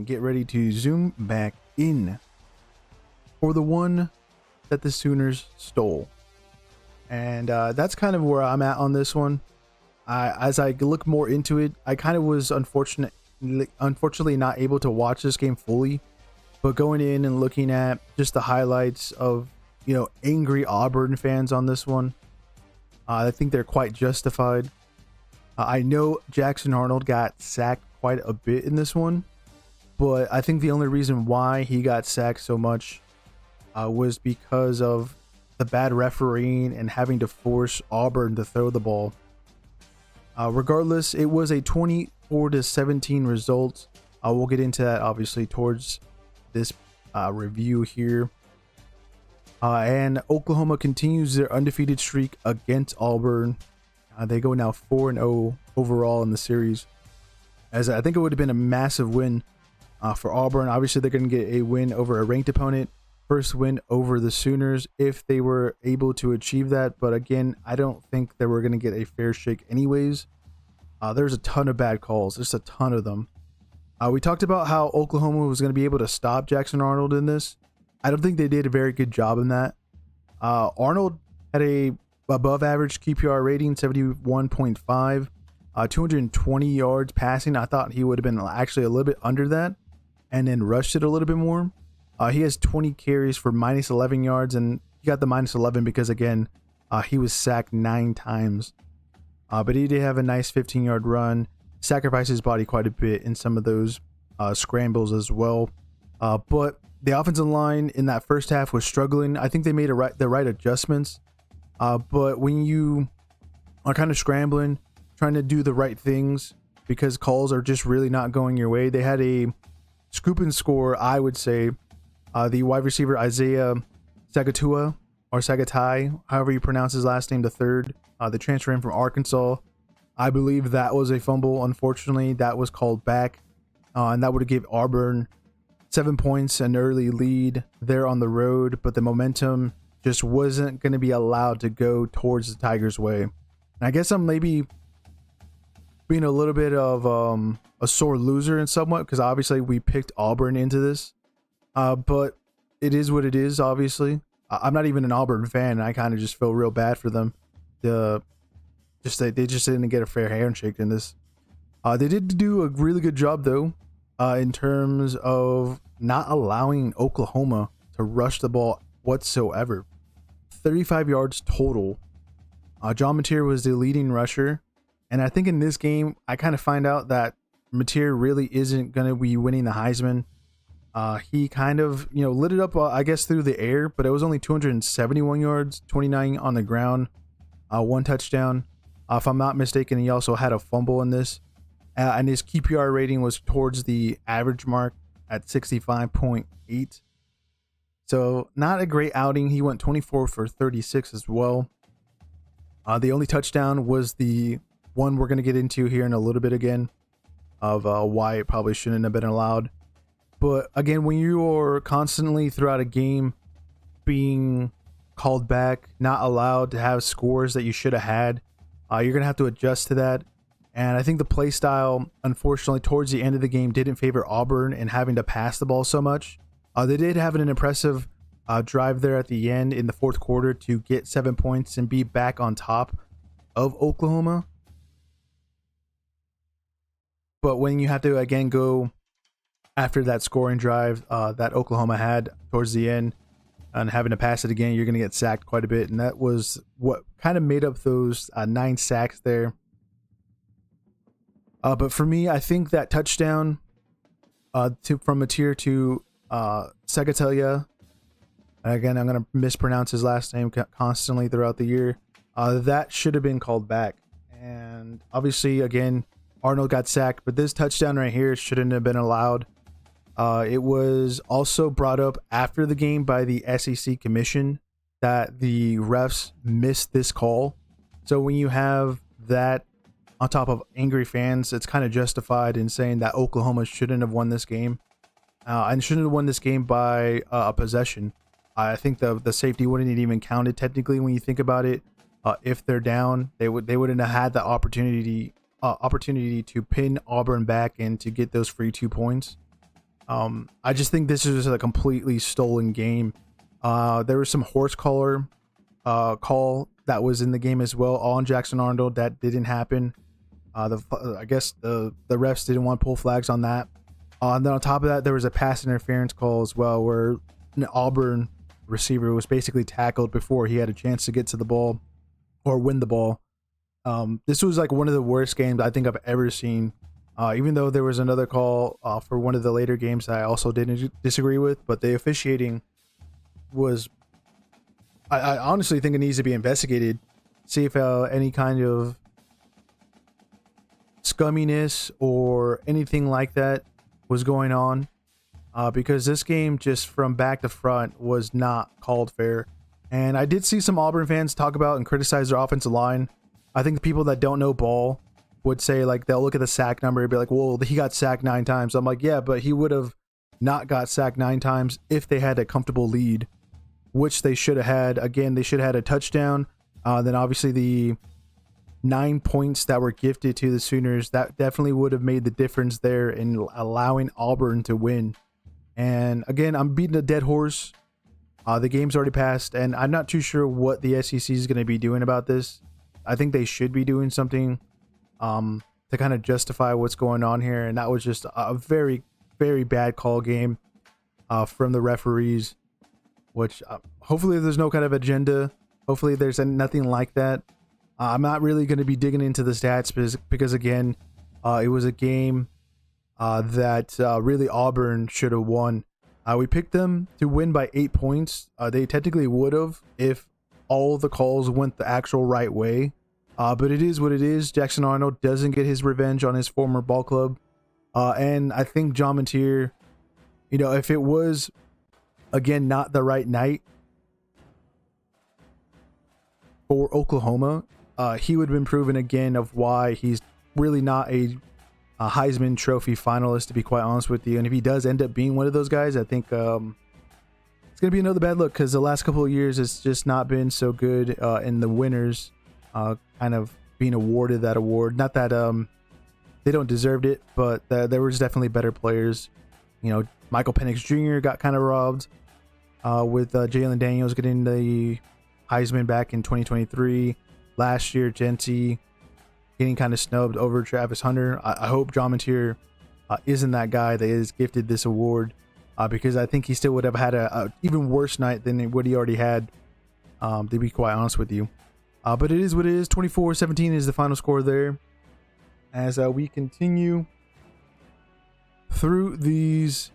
and get ready to zoom back in for the one that the Sooners stole. And that's kind of where I'm at on this one. As I look more into it, I kind of was unfortunately not able to watch this game fully, but going in and looking at just the highlights of, angry Auburn fans on this one, I think they're quite justified. I know Jackson Arnold got sacked quite a bit in this one, but I think the only reason why he got sacked so much was because of the bad refereeing and having to force Auburn to throw the ball. Regardless, it was a 24-17 result. We'll get into that obviously towards this review here. And Oklahoma continues their undefeated streak against Auburn. They go now 4-0 overall in the series, as I think it would have been a massive win for Auburn. Obviously, they're going to get a win over a ranked opponent. First win over the Sooners if they were able to achieve that. But again, I don't think they were going to get a fair shake anyways. There's a ton of bad calls. There's a ton of them. We talked about how Oklahoma was going to be able to stop Jackson Arnold in this. I don't think they did a very good job in that. Arnold had a above average QPR rating, 71.5, 220 yards passing. I thought he would have been actually a little bit under that and then rushed it a little bit more. He has 20 carries for minus 11 yards, and he got the minus 11 because, again, he was sacked 9 times. But he did have a nice 15-yard run, sacrificed his body quite a bit in some of those scrambles as well. But the offensive line in that first half was struggling. I think they made the right adjustments. But when you are kind of scrambling, trying to do the right things because calls are just really not going your way, they had a scoop and score, I would say. The wide receiver Isaiah Sagatua, or Sagatai, however you pronounce his last name, the third, the transfer in from Arkansas. I believe that was a fumble. Unfortunately, that was called back, and that would have given Auburn 7 points, an early lead there on the road, but the momentum just wasn't going to be allowed to go towards the Tigers' way. And I guess I'm maybe being a little bit of a sore loser in somewhat, because obviously we picked Auburn into this. But it is what it is, obviously. I'm not even an Auburn fan, and I kind of just feel real bad for them. They just didn't get a fair handshake in this. They did do a really good job, though, in terms of not allowing Oklahoma to rush the ball whatsoever. 35 yards total. John Mateer was the leading rusher. And I think in this game, I kind of find out that Mateer really isn't going to be winning the Heisman. He kind of, lit it up, I guess, through the air, but it was only 271 yards, 29 on the ground, 1 touchdown. If I'm not mistaken, he also had a fumble in this. And his QPR rating was towards the average mark at 65.8. So not a great outing. He went 24 for 36 as well. The only touchdown was the one we're going to get into here in a little bit again of why it probably shouldn't have been allowed. But again, when you're constantly throughout a game being called back, not allowed to have scores that you should have had, you're going to have to adjust to that. And I think the play style, unfortunately, towards the end of the game didn't favor Auburn and having to pass the ball so much. They did have an impressive drive there at the end in the fourth quarter to get 7 points and be back on top of Oklahoma. But when you have to, again, go after that scoring drive that Oklahoma had towards the end and having to pass it again, you're going to get sacked quite a bit. And that was what kind of made up those 9 sacks there. But for me, I think that touchdown from Mateer to Sagatelia, again, I'm going to mispronounce his last name constantly throughout the year, that should have been called back. And obviously, again, Arnold got sacked, but this touchdown right here shouldn't have been allowed. It was also brought up after the game by the SEC commission that the refs missed this call. So when you have that on top of angry fans, it's kind of justified in saying that Oklahoma shouldn't have won this game and shouldn't have won this game by a possession. I think the safety wouldn't have even counted technically when you think about it. If they're down, they wouldn't have had the opportunity to pin Auburn back and to get those free 2 points. I just think this is a completely stolen game. There was some horse collar call that was in the game as well on Jackson Arnold that didn't happen. I guess the refs didn't want to pull flags on that. And then on top of that, there was a pass interference call as well, where an Auburn receiver was basically tackled before he had a chance to get to the ball or win the ball. This was like one of the worst games I think I've ever seen. Even though there was another call for one of the later games that I also didn't disagree with, but the officiating was, I honestly think it needs to be investigated. See if any kind of scumminess or anything like that was going on, because this game just from back to front was not called fair. And I did see some Auburn fans talk about and criticize their offensive line. I think the people that don't know ball would say, like, they'll look at the sack number and be like, well, he got sacked 9 times. I'm like, yeah, but he would have not got sacked 9 times if they had a comfortable lead, which they should have had. Again, they should have had a touchdown. Then obviously the 9 points that were gifted to the Sooners, that definitely would have made the difference there in allowing Auburn to win. And again, I'm beating a dead horse. The game's already passed, and I'm not too sure what the SEC is going to be doing about this. I think they should be doing something to kind of justify what's going on here. And that was just a very, very bad call game from the referees, which hopefully there's no kind of agenda. Hopefully there's nothing like that. I'm not really going to be digging into the stats because again, it was a game that really Auburn should have won. We picked them to win by 8 points. They technically would have if all the calls went the actual right way. But it is what it is. Jackson Arnold doesn't get his revenge on his former ball club. And I think John Mateer, if it was, again, not the right night for Oklahoma, he would have been proven again of why he's really not a Heisman Trophy finalist, to be quite honest with you. And if he does end up being one of those guys, I think it's going to be another bad look, because the last couple of years it's just not been so good in the winners kind of being awarded that award. Not that they don't deserve it, but there was definitely better players. Michael Penix Jr. got kind of robbed with Jalen Daniels getting the Heisman back in 2023. Last year, Genty getting kind of snubbed over Travis Hunter. I hope John Mateer isn't that guy that is gifted this award, because I think he still would have had a even worse night than what he already had, to be quite honest with you. But it is what it is. 24-17 is the final score there. As we continue through these